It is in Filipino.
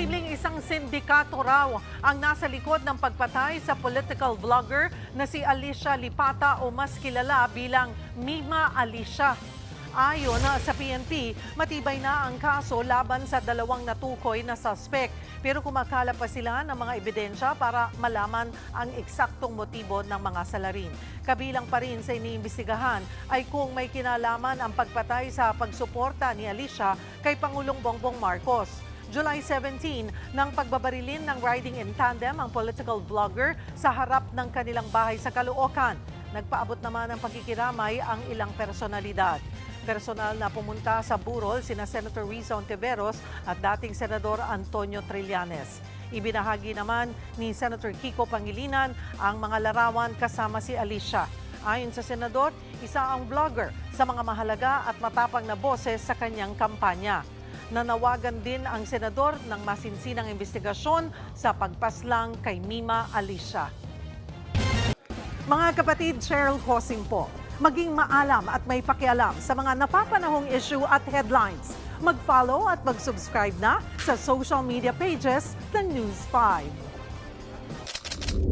Posibleng isang sindikato raw ang nasa likod ng pagpatay sa political vlogger na si Alicia Lipata o mas kilala bilang Mima Alicia. Ayon sa PNP, matibay na ang kaso laban sa dalawang natukoy na suspect. Pero kumakala pa sila ng mga ebidensya para malaman ang eksaktong motibo ng mga salarin. Kabilang pa rin sa iniimbestigahan ay kung may kinalaman ang pagpatay sa pagsuporta ni Alicia kay Pangulong Bongbong Marcos. July 17, nang pagbabarilin ng riding in tandem ang political vlogger sa harap ng kanilang bahay sa Caloocan. Nagpaabot naman ng pagkikiramay ang ilang personalidad. Personal na pumunta sa burol sina Senator Risa Ontiveros at dating Senador Antonio Trillanes. Ibinahagi naman ni Senator Kiko Pangilinan ang mga larawan kasama si Alicia. Ayon sa Senador, isa ang vlogger sa mga mahalaga at matapang na boses sa kanyang kampanya. Nanawagan din ang Senador ng masinsinang investigasyon sa pagpaslang kay Mima Alicia. Mga kapatid, Cheryl Cosing po. Maging maalam at may pakialam sa mga napapanahong issue at headlines. Mag-follow at mag-subscribe na sa social media pages ng News 5.